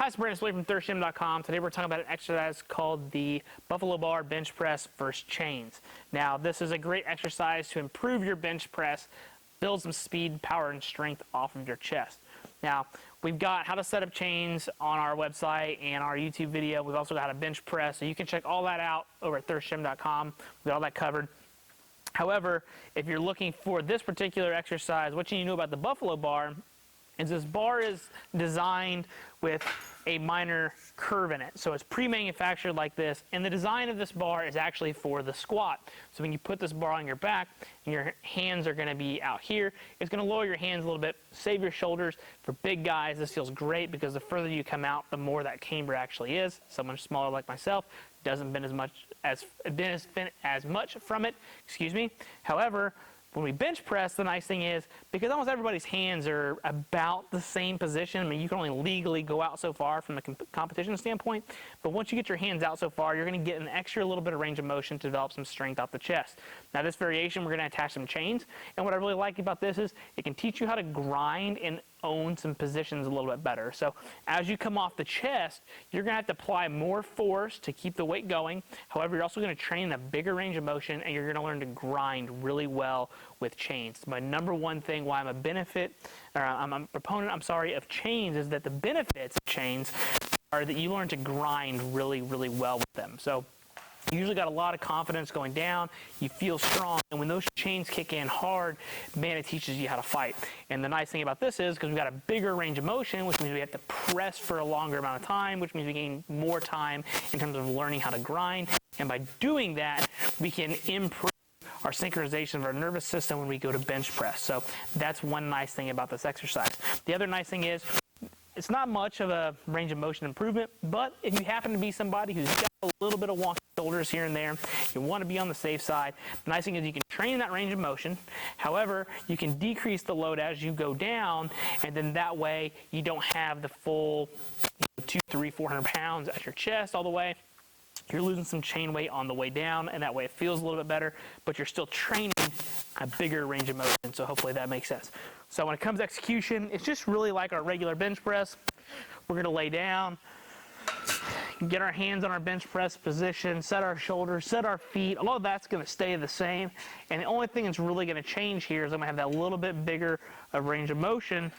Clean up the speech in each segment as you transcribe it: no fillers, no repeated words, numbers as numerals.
Hi, it's Brandon Slade from thirstgym.com. Today we're talking about an exercise called the Buffalo Bar Bench Press versus Chains. Now, this is a great exercise to improve your bench press, build some speed, power, and strength off of your chest. Now, we've got how to set up chains on our website and our YouTube video. We've also got a bench press, so you can check all that out over at thirstgym.com. We've got all that covered. However, if you're looking for this particular exercise, what you need to know about the Buffalo Bar is this bar is designed with a minor curve in it. So it's pre-manufactured like this, and the design of this bar is actually for the squat. So when you put this bar on your back and your hands are going to be out here, it's going to lower your hands a little bit, save your shoulders. For big guys, this feels great because the further you come out, the more that camber actually is. Someone smaller like myself doesn't bend as much from it. Excuse me. However, when we bench press, the nice thing is, because almost everybody's hands are about the same position, I mean, you can only legally go out so far from a competition standpoint, but once you get your hands out so far, you're going to get an extra little bit of range of motion to develop some strength off the chest. Now, this variation, we're going to attach some chains, and what I really like about this is it can teach you how to grind and own some positions a little bit better. So as you come off the chest, you're going to have to apply more force to keep the weight going. However, you're also going to train a bigger range of motion, and you're going to learn to grind really well with chains. My number one thing why I'm a proponent of chains is that the benefits of chains are that you learn to grind really, really well with them. So you usually got a lot of confidence going down, you feel strong, and when those chains kick in hard, man, it teaches you how to fight. And the nice thing about this is, because we've got a bigger range of motion, which means we have to press for a longer amount of time, which means we gain more time in terms of learning how to grind. And by doing that, we can improve our synchronization of our nervous system when we go to bench press. So that's one nice thing about this exercise. The other nice thing is, it's not much of a range of motion improvement, but if you happen to be somebody who's got a little bit of wonky shoulders here and there, you want to be on the safe side, the nice thing is you can train that range of motion. However, you can decrease the load as you go down, and then that way you don't have the full 200, 300, 400 pounds at your chest all the way. You're losing some chain weight on the way down, and that way it feels a little bit better, but you're still training a bigger range of motion, so hopefully that makes sense. So when it comes to execution, it's just really like our regular bench press. We're going to lay down, get our hands on our bench press position, set our shoulders, set our feet. All of that's going to stay the same, and the only thing that's really going to change here is I'm going to have that little bit bigger of range of motion.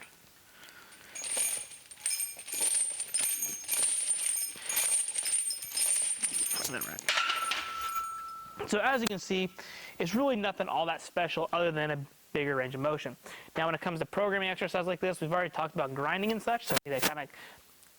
So as you can see, it's really nothing all that special other than a bigger range of motion. Now when it comes to programming exercise like this, we've already talked about grinding and such, so that kind of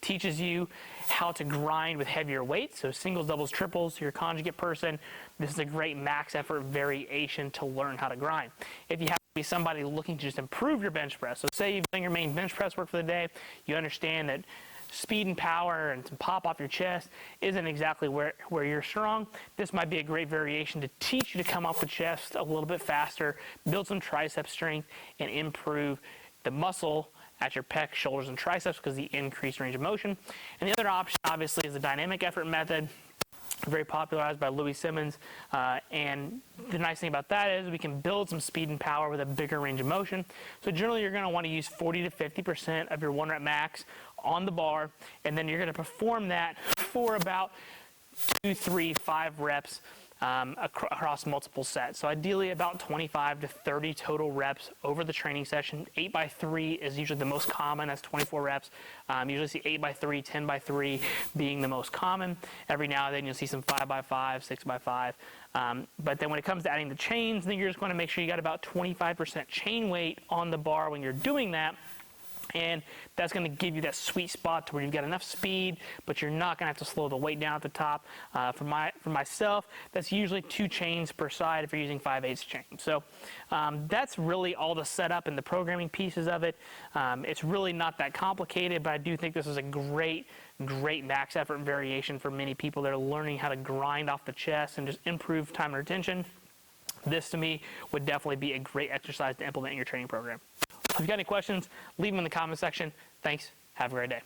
teaches you how to grind with heavier weights. So singles, doubles, triples, your conjugate person, this is a great max effort variation to learn how to grind. If you have to be somebody looking to just improve your bench press, so say you've done your main bench press work for the day, you understand that speed and power and some pop off your chest isn't exactly where you're strong, this might be a great variation to teach you to come off the chest a little bit faster, build some tricep strength, and improve the muscle at your pecs, shoulders, and triceps because of the increased range of motion. And the other option, obviously, is the dynamic effort method, very popularized by Louis Simmons, and the nice thing about that is we can build some speed and power with a bigger range of motion. So generally you're going to want to use 40 to 50% of your 1 rep max on the bar, and then you're going to perform that for about 2, 3, 5 reps across multiple sets. So ideally about 25 to 30 total reps over the training session. 8x3 is usually the most common, that's 24 reps. Usually see 8x3, 10x3 being the most common. Every now and then you'll see some 5x5, 6x5. But then when it comes to adding the chains, then you're just going to make sure you got about 25% chain weight on the bar when you're doing that. And that's going to give you that sweet spot to where you've got enough speed, but you're not going to have to slow the weight down at the top. For myself, that's usually 2 chains per side if you're using 5/8 chain. So that's really all the setup and the programming pieces of it. It's really not that complicated, but I do think this is a great max effort variation for many people that are learning how to grind off the chest and just improve time and retention. This, to me, would definitely be a great exercise to implement in your training program. If you've got any questions, leave them in the comment section. Thanks. Have a great day.